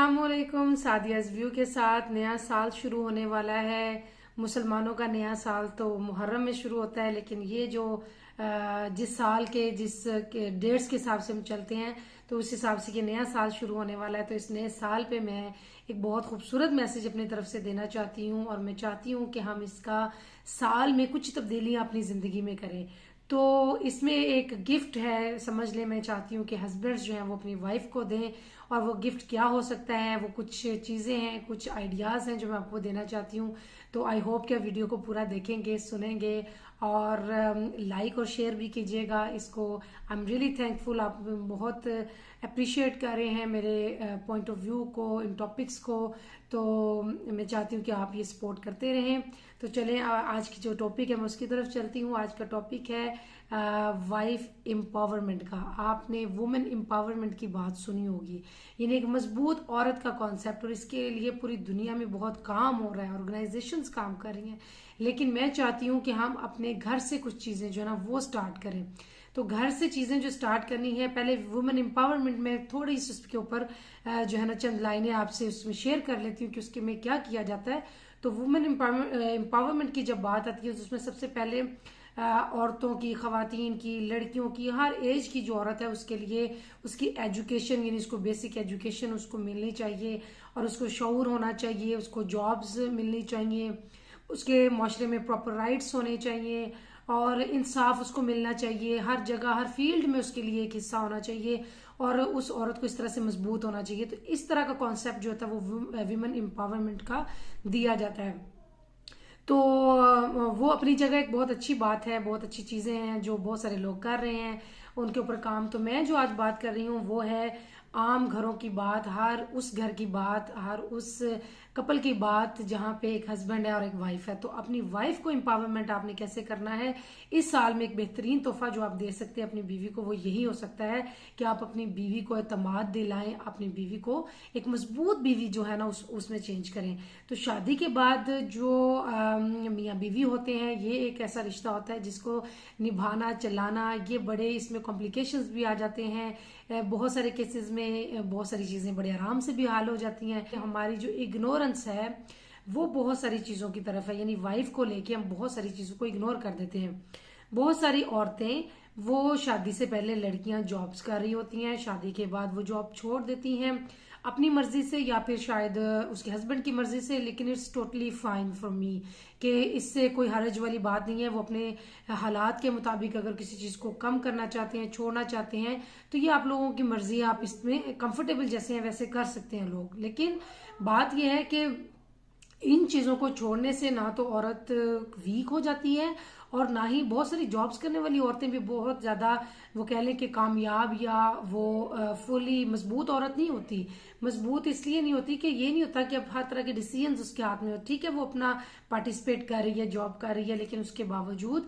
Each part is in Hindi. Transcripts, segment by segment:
अस्सलामुअलैकुम। सादियाज़ व्यू के साथ नया साल शुरू होने वाला है। मुसलमानों का नया साल तो मुहर्रम में शुरू होता है, लेकिन ये जो जिस साल के डेट्स के हिसाब से हम चलते हैं तो उस हिसाब से ये नया साल शुरू होने वाला है। तो इस नए साल पे मैं एक बहुत खूबसूरत मैसेज अपनी तरफ से देना चाहती हूँ और मैं चाहती हूँ कि हम इसका साल में कुछ तब्दीलियाँ अपनी ज़िंदगी में करें। तो इसमें एक गिफ्ट है, समझ लें। मैं चाहती हूँ कि हस्बैंड्स जो हैं वो अपनी वाइफ को दें, और वो गिफ्ट क्या हो सकता है, वो कुछ चीज़ें हैं, कुछ आइडियाज़ हैं जो मैं आपको देना चाहती हूँ। तो आई होप कि वीडियो को पूरा देखेंगे, सुनेंगे और लाइक और शेयर भी कीजिएगा इसको। आई एम रियली थैंकफुल, आप बहुत अप्रिशिएट कर रहे हैं मेरे पॉइंट ऑफ व्यू को, इन टॉपिक्स को। तो मैं चाहती हूँ कि आप ये सपोर्ट करते रहें। तो चलें आज की जो टॉपिक है मैं उसकी तरफ चलती हूँ। आज का टॉपिक है वाइफ एम्पावरमेंट का। आपने वुमेन एम्पावरमेंट की बात सुनी होगी, यानी एक मजबूत औरत का कॉन्सेप्ट, और इसके लिए पूरी दुनिया में बहुत काम हो रहा है, ऑर्गेनाइजेशंस काम कर रही हैं। लेकिन मैं चाहती हूँ कि हम अपने घर से कुछ चीज़ें जो है ना वो स्टार्ट करें। तो घर से चीज़ें जो स्टार्ट करनी है, पहले वुमेन एम्पावरमेंट में थोड़ी सी उसके ऊपर जो है ना चंद लाइनें आपसे उसमें शेयर कर लेती हूँ कि उसके में क्या किया जाता है। तो वुमेन एम्पावरमेंट की जब बात आती है तो उसमें सबसे पहले औरतों की, खवातीन की, लड़कियों की, हर एज की जो औरत है उसके लिए उसकी एजुकेशन, यानी उसको बेसिक एजुकेशन उसको मिलनी चाहिए, और उसको शऊर होना चाहिए, उसको जॉब्स मिलनी चाहिए, उसके माशरे में प्रॉपर राइट्स होने चाहिए, और इंसाफ उसको मिलना चाहिए। हर जगह, हर फील्ड में उसके लिए एक हिस्सा होना चाहिए, और उस औरत को इस तरह से मजबूत होना चाहिए। तो इस तरह का कॉन्सेप्ट जो होता है वो वुमेन एम्पावरमेंट का दिया जाता है। तो वो अपनी जगह एक बहुत अच्छी बात है, बहुत अच्छी चीज़ें हैं जो बहुत सारे लोग कर रहे हैं, उनके ऊपर काम। तो मैं जो आज बात कर रही हूँ वो है आम घरों की बात, हर उस घर की बात, हर उस कपल की बात जहाँ पे एक हस्बैंड है और एक वाइफ है। तो अपनी वाइफ को एम्पावरमेंट आपने कैसे करना है इस साल में, एक बेहतरीन तोहफा जो आप दे सकते हैं अपनी बीवी को वो यही हो सकता है कि आप अपनी बीवी को एतमाद दिलाएं, अपनी बीवी को एक मजबूत बीवी जो है ना उसमें चेंज करें। तो शादी के बाद जो मियाँ बीवी होते हैं, ये एक ऐसा रिश्ता होता है जिसको निभाना, चलाना, ये बड़े इसमें कॉम्प्लिकेशंस भी आ जाते हैं। बहुत सारे केसेस में बहुत सारी चीज़ें बड़े आराम से भी हल हो जाती हैं। हमारी जो इग्नोरेंस है वो बहुत सारी चीज़ों की तरफ है, यानी वाइफ को लेके हम बहुत सारी चीज़ों को इग्नोर कर देते हैं। बहुत सारी औरतें, वो शादी से पहले लड़कियां जॉब्स कर रही होती हैं, शादी के बाद वो जॉब छोड़ देती हैं अपनी मर्जी से या फिर शायद उसके हस्बैंड की मर्जी से। लेकिन it's totally fine for me कि इससे कोई हर्ज वाली बात नहीं है। वो अपने हालात के मुताबिक अगर किसी चीज़ को कम करना चाहते हैं, छोड़ना चाहते हैं, तो ये आप लोगों की मर्जी है। आप इसमें कंफर्टेबल जैसे हैं वैसे कर सकते हैं लोग। लेकिन बात यह है कि इन चीज़ों को छोड़ने से ना तो औरत वीक हो जाती है, और ना ही बहुत सारी जॉब्स करने वाली औरतें भी बहुत ज़्यादा, वो कह लें कि कामयाब या वो फुली मजबूत औरत नहीं होती। मजबूत इसलिए नहीं होती कि ये नहीं होता कि अब हर तरह के डिसीजंस उसके हाथ में हो। ठीक है, वो अपना पार्टिसिपेट कर रही है, जॉब कर रही है, लेकिन उसके बावजूद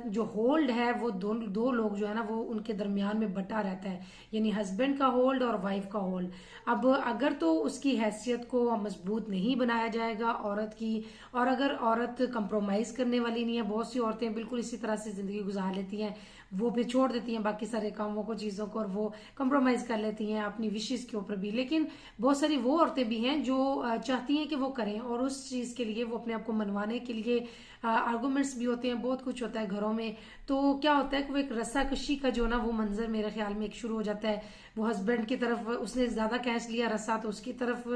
जो होल्ड है वो दो लोग जो है ना वो उनके दरमियान में बटा रहता है, यानी हस्बैंड का होल्ड और वाइफ का होल्ड। अब अगर तो उसकी हैसियत को मजबूत नहीं बनाया जाएगा औरत की, और अगर औरत कंप्रोमाइज करने वाली नहीं है, बहुत सी औरतें बिल्कुल इसी तरह से जिंदगी गुजार लेती हैं, वो फिर छोड़ देती हैं बाकी सारे कामों को, चीज़ों को, और वो कंप्रोमाइज कर लेती हैं अपनी विशेष के ऊपर भी। लेकिन बहुत सारी वो औरतें भी हैं जो चाहती हैं कि वो करें, और उस चीज़ के लिए वो अपने आप को मनवाने के लिए आर्गूमेंट्स भी होते हैं, बहुत कुछ होता है घरों में। तो क्या होता है कि वो एक रस्साकशी का जो ना वो मंजर मेरे ख्याल में एक शुरू हो जाता है। वो हस्बैंड की तरफ उसने ज्यादा खींच लिया रस्सा, तो उसकी तरफ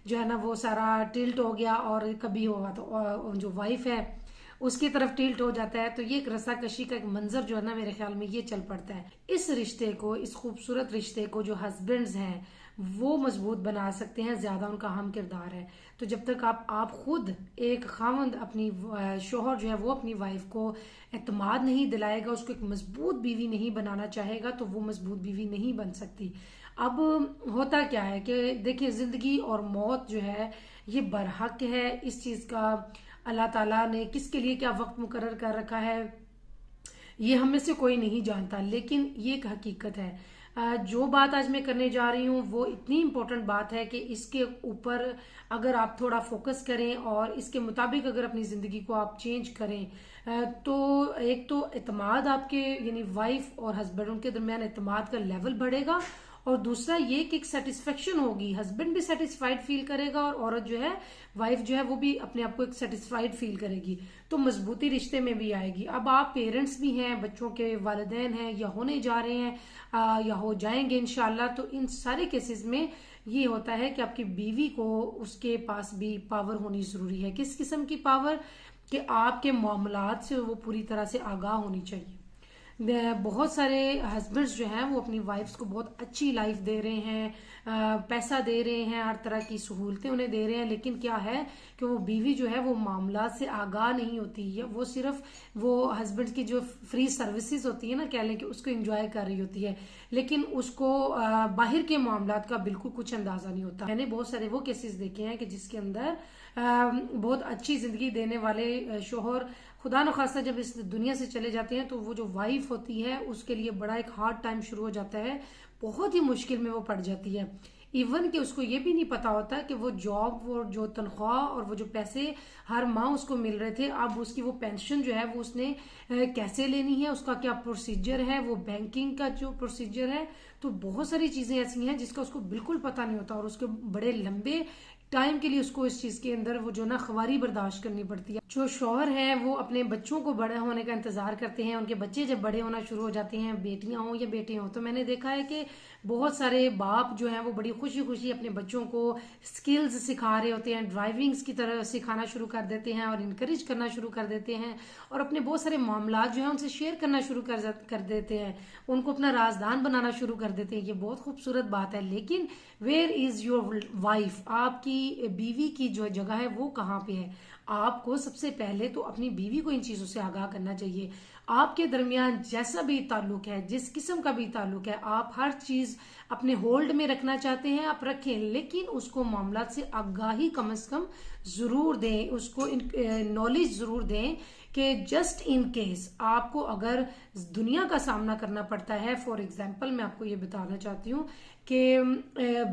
जो है ना वो सारा टिल्ट हो गया, और कभी हुआ तो जो वाइफ है उसकी तरफ टिल्ट हो जाता है। तो ये एक रस्साकशी का एक मंजर जो है ना मेरे ख्याल में ये चल पड़ता है। इस रिश्ते को, इस खूबसूरत रिश्ते को जो हस्बैंड्स हैं वो मजबूत बना सकते हैं, ज्यादा उनका हम किरदार है। तो जब तक आप खुद एक खावंद, अपनी शोहर जो है वो अपनी वाइफ को एतमाद नहीं दिलाएगा, उसको एक मजबूत बीवी नहीं बनाना चाहेगा, तो वो मजबूत बीवी नहीं बन सकती। अब होता क्या है कि देखिए, जिंदगी और मौत जो है ये बरहक है। इस चीज का अल्लाह ताला ने किसके लिए क्या वक्त मुकर्रर कर रखा है ये हम में से कोई नहीं जानता, लेकिन ये एक हकीकत है। जो बात आज मैं करने जा रही हूँ वो इतनी इम्पोर्टेंट बात है कि इसके ऊपर अगर आप थोड़ा फोकस करें और इसके मुताबिक अगर अपनी ज़िंदगी को आप चेंज करें, तो एक तो एतमाद आपके, यानी वाइफ और हस्बैंड, उनके दरमियान एतमाद का लेवल बढ़ेगा, और दूसरा ये कि एक सेटिस्फेक्शन होगी, हस्बैंड भी सेटिस्फाइड फील करेगा और औरत जो है, वाइफ जो है, वो भी अपने आप को एक सेटिस्फाइड फील करेगी, तो मजबूती रिश्ते में भी आएगी। अब आप पेरेंट्स भी हैं, बच्चों के वालिदैन हैं, या होने जा रहे हैं, या हो जाएंगे इंशाल्लाह, तो इन सारे केसेस में ये होता है कि आपकी बीवी को उसके पास भी पावर होनी जरूरी है। किस किस्म की पावर? कि आपके मामलात से वो पूरी तरह से आगाह होनी चाहिए। बहुत सारे हस्बैंड्स जो हैं वो अपनी वाइफ्स को बहुत अच्छी लाइफ दे रहे हैं, पैसा दे रहे हैं, हर तरह की सहूलतें उन्हें दे रहे हैं, लेकिन क्या है कि वो बीवी जो है वो मामलात से आगाह नहीं होती है। वो सिर्फ वो हस्बैंड की जो फ्री सर्विसेज होती है ना, कह लें कि उसको एंजॉय कर रही होती है, लेकिन उसको बाहर के मामलात का बिल्कुल कुछ अंदाजा नहीं होता। मैंने बहुत सारे वो केसेस देखे हैं कि जिसके अंदर बहुत अच्छी जिंदगी देने वाले शोहर खुदा न खास्ता जब इस दुनिया से चले जाते हैं, तो वो जो वाइफ होती है उसके लिए बड़ा एक हार्ड टाइम शुरू हो जाता है, बहुत ही मुश्किल में वो पड़ जाती है। इवन कि उसको ये भी नहीं पता होता कि वो जॉब, वो जो तनख्वाह और वो जो पैसे हर माह उसको मिल रहे थे, अब उसकी वो पेंशन जो है वो उसने कैसे लेनी है, उसका क्या प्रोसीजर है, वो बैंकिंग का जो प्रोसीजर है, तो बहुत सारी चीजें ऐसी हैं जिसका उसको बिल्कुल पता नहीं होता, और उसके बड़े लंबे टाइम के लिए उसको इस चीज के अंदर वो जो ना ख्वारी बर्दाश्त करनी पड़ती है। जो शौहर है वो अपने बच्चों को बड़े होने का इंतजार करते हैं, उनके बच्चे जब बड़े होना शुरू हो जाते हैं, बेटियां हों या बेटे हों, तो मैंने देखा है कि बहुत सारे बाप जो हैं वो बड़ी खुशी खुशी अपने बच्चों को स्किल्स सिखा रहे होते हैं, ड्राइविंग्स की तरह सिखाना शुरू कर देते हैं और इनकरेज करना शुरू कर देते हैं, और अपने बहुत सारे मामला जो है उनसे शेयर करना शुरू कर देते हैं, उनको अपना राजदान बनाना शुरू कर देते हैं। ये बहुत खूबसूरत बात है, लेकिन वेयर इज योर वाइफ? आपकी बीवी की जो जगह है वो कहाँ पे है? आपको सबसे पहले तो अपनी बीवी को इन चीजों से आगाह करना चाहिए। आपके दरमियान जैसा भी ताल्लुक है, जिस किस्म का भी ताल्लुक है, आप हर चीज अपने होल्ड में रखना चाहते हैं आप रखें, लेकिन उसको मामला से आगाही कम से कम जरूर दें, उसको नॉलेज जरूर दें कि जस्ट इन केस आपको अगर दुनिया का सामना करना पड़ता है। फॉर एग्जाम्पल मैं आपको ये बताना चाहती हूँ कि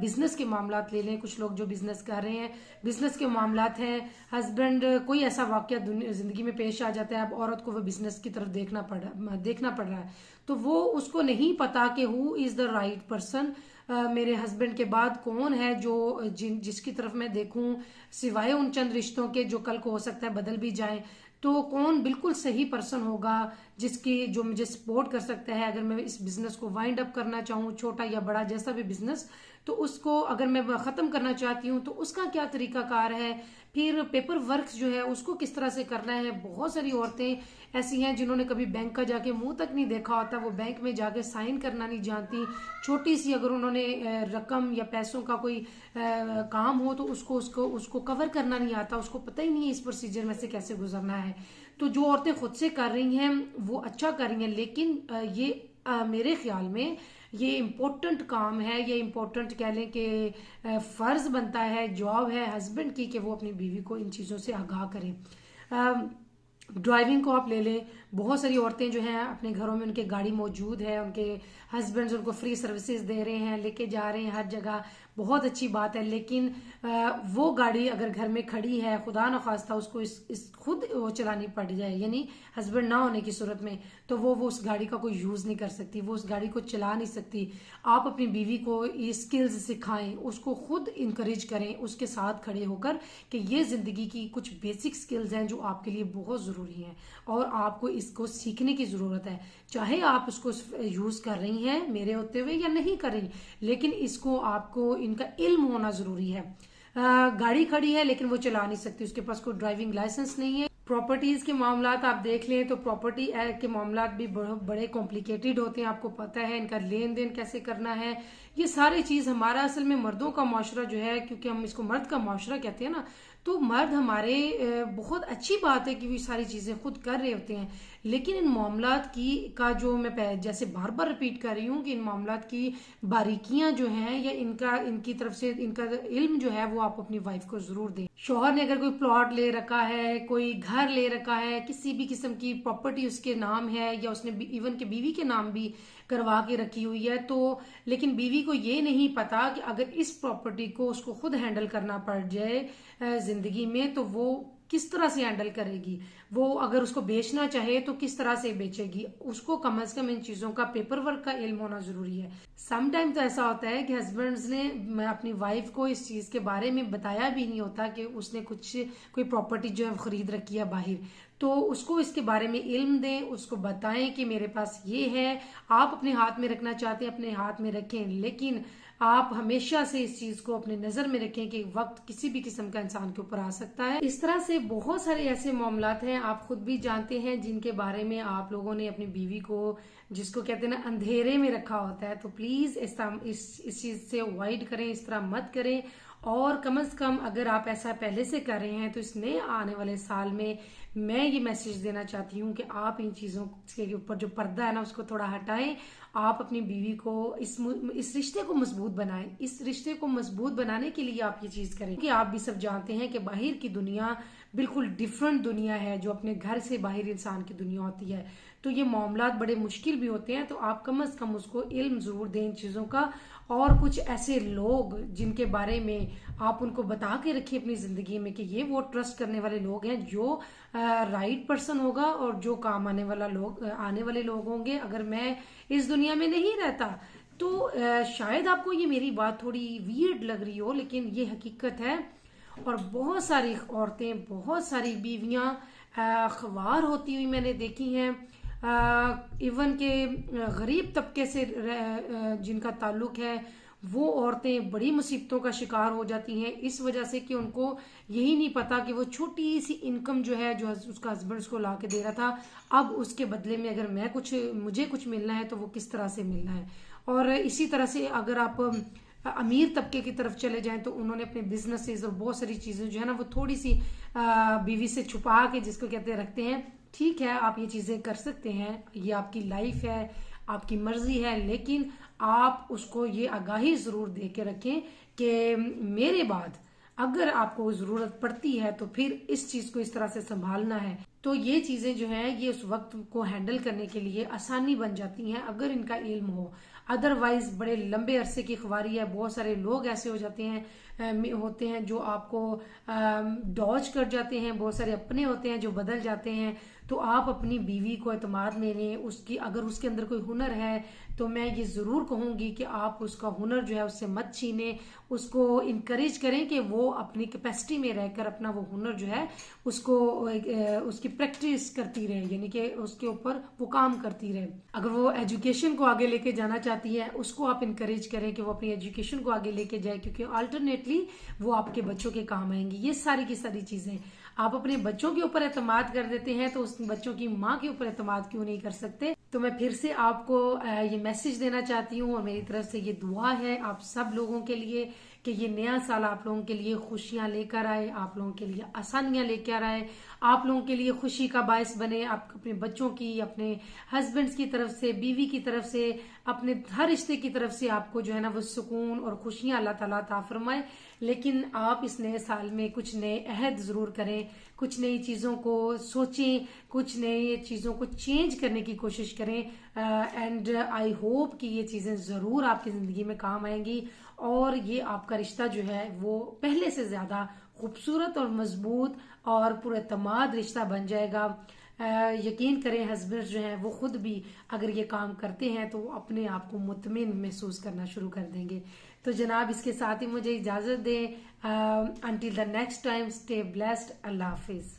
बिजनेस के मामलात ले लें, कुछ लोग जो बिजनेस कर रहे हैं, बिजनेस के मामलात हैं, हस्बैंड कोई ऐसा वाकया जिंदगी में पेश आ जाता है, अब औरत को वो बिजनेस की तरफ देखना पड़ रहा है, तो वो उसको नहीं पता कि who is the right person, मेरे हस्बैंड के बाद कौन है जो जिसकी तरफ मैं देखूं, सिवाय उन चंद रिश्तों के जो कल को हो सकता है बदल भी जाएं, तो कौन बिल्कुल सही पर्सन होगा जिसकी जो मुझे सपोर्ट कर सकता है अगर मैं इस बिजनेस को वाइंड अप करना चाहूँ, छोटा या बड़ा जैसा भी बिजनेस, तो उसको अगर मैं खत्म करना चाहती हूँ तो उसका क्या तरीकाकार है, फिर पेपर वर्क जो है उसको किस तरह से करना है। बहुत सारी औरतें ऐसी हैं जिन्होंने कभी बैंक का जाके मुंह तक नहीं देखा होता, वो बैंक में जाके साइन करना नहीं जानती, छोटी सी अगर उन्होंने रकम या पैसों का कोई काम हो तो उसको उसको उसको कवर करना नहीं आता, उसको पता ही नहीं है इस प्रोसीजर में से कैसे गुजरना है। तो जो औरतें खुद से कर रही हैं वो अच्छा कर रही हैं, लेकिन ये मेरे ख्याल में ये इम्पोर्टेंट काम है, ये इम्पोर्टेंट कह लें कि फर्ज बनता है, जॉब है हस्बैंड की कि वो अपनी बीवी को इन चीज़ों से आगाह करें। ड्राइविंग को आप ले लें, बहुत सारी औरतें जो हैं अपने घरों में उनके गाड़ी मौजूद है, उनके हस्बैंड्स उनको फ्री सर्विसेज दे रहे हैं, लेके जा रहे हैं हर जगह, बहुत अच्छी बात है, लेकिन वो गाड़ी अगर घर में खड़ी है, खुदा न खास्ता उसको इस खुद चलानी पड़ जाए, यानी हस्बैंड ना होने की सूरत में, तो वो उस गाड़ी का कोई यूज नहीं कर सकती, वो उस गाड़ी को चला नहीं सकती। आप अपनी बीवी को ये स्किल्स सिखाएं, उसको खुद इंकरेज करें, उसके साथ खड़े होकर कि ये जिंदगी की कुछ बेसिक स्किल्स हैं जो आपके लिए बहुत जरूरी हैं और आपको इसको सीखने की जरूरत है, चाहे आप उसको यूज कर रही हैं मेरे होते हुए या नहीं कर रही, लेकिन इसको आपको इनका इल्म होना जरूरी है। गाड़ी खड़ी है लेकिन वो चला नहीं सकती, उसके पास कोई ड्राइविंग लाइसेंस नहीं है। प्रॉपर्टीज के मामलात आप देख लें तो प्रॉपर्टी के मामलात भी बड़े कॉम्प्लिकेटेड होते हैं, आपको पता है इनका लेन देन कैसे करना है, ये सारी चीज हमारा असल में मर्दों का माशरा जो है, क्योंकि हम इसको मर्द का माशरा कहते हैं ना, तो मर्द हमारे बहुत अच्छी बात है कि वो सारी चीजें खुद कर रहे होते हैं, लेकिन इन मामलात की का जो मैं जैसे बार बार रिपीट कर रही हूँ कि इन मामलात की बारीकियां जो हैं या इनकी तरफ से इनका इल्म जो है वो आप अपनी वाइफ को जरूर दें। शौहर ने अगर कोई प्लॉट ले रखा है, कोई घर ले रखा है, किसी भी किस्म की प्रॉपर्टी उसके नाम है या उसने इवन के बीवी के नाम भी करवा के रखी हुई है, तो लेकिन बीवी को ये नहीं पता कि अगर इस प्रॉपर्टी को उसको खुद हैंडल करना पड़ जाए जिंदगी में, तो वो किस तरह से हैंडल करेगी, वो अगर उसको बेचना चाहे तो किस तरह से बेचेगी, उसको कम से कम इन चीजों का पेपर वर्क का इल्म होना जरूरी है। सम टाइम तो ऐसा होता है कि हस्बैंड्स ने अपनी वाइफ को इस चीज के बारे में बताया भी नहीं होता कि उसने कोई प्रॉपर्टी जो है खरीद रखी है बाहर, तो उसको इसके बारे में इल्म दें, उसको बताएं कि मेरे पास ये है, आप अपने हाथ में रखना चाहते हैं अपने हाथ में रखें, लेकिन आप हमेशा से इस चीज को अपने नजर में रखें कि वक्त किसी भी किस्म का इंसान के ऊपर आ सकता है। इस तरह से बहुत सारे ऐसे मामलात हैं, आप खुद भी जानते हैं, जिनके बारे में आप लोगों ने अपनी बीवी को, जिसको कहते हैं ना, अंधेरे में रखा होता है। तो प्लीज इस चीज से अवॉइड करें, इस तरह मत करें। और कम से कम अगर आप ऐसा पहले से कर रहे हैं तो इस नए आने वाले साल में मैं ये मैसेज देना चाहती हूँ कि आप इन चीजों के ऊपर जो पर्दा है ना उसको थोड़ा हटाएं। आप अपनी बीवी को इस रिश्ते को मजबूत बनाएं। इस रिश्ते को मजबूत बनाने के लिए आप ये चीज करें कि आप भी सब जानते हैं कि बाहर की दुनिया बिल्कुल डिफरेंट दुनिया है जो अपने घर से बाहर इंसान की दुनिया होती है। तो ये मामलात बड़े मुश्किल भी होते हैं, तो आप कम से कम उसको इल्म जरूर दें इन चीजों का। और कुछ ऐसे लोग जिनके बारे में आप उनको बता के रखिए अपनी जिंदगी में कि ये वो ट्रस्ट करने वाले लोग हैं, जो राइट पर्सन होगा और जो काम आने वाले लोग होंगे। अगर मैं इस दुनिया में नहीं रहता तो शायद आपको ये मेरी बात थोड़ी वियर्ड लग रही हो, लेकिन ये हकीकत है। और बहुत सारी औरतें, बहुत सारी बीवियां ख्वार होती हुई मैंने देखी हैं, इवन के गरीब तबके से जिनका ताल्लुक है, वो औरतें बड़ी मुसीबतों का शिकार हो जाती हैं इस वजह से कि उनको यही नहीं पता कि वो छोटी सी इनकम जो है, जो उसका हस्बैंड उसको ला के दे रहा था, अब उसके बदले में अगर मुझे कुछ मिलना है तो वो किस तरह से मिलना है। और इसी तरह से अगर आप अमीर तबके की तरफ चले जाएं तो उन्होंने अपने बिजनेसेस और बहुत सारी चीजें जो है ना वो थोड़ी सी बीवी से छुपा के, जिसको कहते हैं, रखते हैं। ठीक है, आप ये चीजें कर सकते हैं, ये आपकी लाइफ है, आपकी मर्जी है, लेकिन आप उसको ये आगाही जरूर दे के रखें कि मेरे बाद अगर आपको जरूरत पड़ती है तो फिर इस चीज को इस तरह से संभालना है। तो ये चीजें जो है ये उस वक्त को हैंडल करने के लिए आसानी बन जाती हैं अगर इनका इल्म हो। अदरवाइज बड़े लंबे अरसे की ख्वारी है, बहुत सारे लोग ऐसे हो जाते हैं जो आपको डॉज कर जाते हैं, बहुत सारे अपने होते हैं जो बदल जाते हैं। तो आप अपनी बीवी को एतमाद में लें, उसकी अगर उसके अंदर कोई हुनर है तो मैं ये जरूर कहूंगी कि आप उसका हुनर जो है उससे मत छीनें, उसको इनकरेज करें कि वो अपनी कैपेसिटी में रहकर अपना वो हुनर जो है उसको उसकी प्रैक्टिस करती रहे, यानी कि उसके ऊपर वो काम करती रहे। अगर वो एजुकेशन को आगे लेके जाना चाहती है उसको आप इनकरेज करें कि वो अपनी एजुकेशन को आगे लेके जाए, क्योंकि अल्टरनेटली वो आपके बच्चों के काम आएंगी। ये सारी की सारी चीजें आप अपने बच्चों के ऊपर एतमाद कर देते हैं तो उस बच्चों की माँ के ऊपर एतमाद क्यों नहीं कर सकते। तो मैं फिर से आपको ये मैसेज देना चाहती हूँ और मेरी तरफ से ये दुआ है आप सब लोगों के लिए कि ये नया साल आप लोगों के लिए खुशियां लेकर आए, आप लोगों के लिए आसानियां लेकर आए, आप लोगों के लिए खुशी का बायस बने। आप अपने बच्चों की, अपने हस्बैंड्स की तरफ से, बीवी की तरफ से, अपने हर रिश्ते की तरफ से आपको जो है ना वो सुकून और खुशियां अल्लाह ताला अता फरमाए। लेकिन आप इस नए साल में कुछ नए अहद जरूर करें, कुछ नई चीजों को सोचें, कुछ नई चीजों को चेंज करने की कोशिश करें। एंड आई होप कि ये चीजें जरूर आपकी जिंदगी में काम आएंगी और ये आपका रिश्ता जो है वो पहले से ज्यादा खूबसूरत और मजबूत और पुरएतमाद रिश्ता बन जाएगा। यकीन करें, हस्बैंड जो हैं वो खुद भी अगर ये काम करते हैं तो वो अपने आप को मुतमिन महसूस करना शुरू कर देंगे। तो जनाब, इसके साथ ही मुझे इजाजत दें। Until the next time, stay blessed. Allah Hafiz.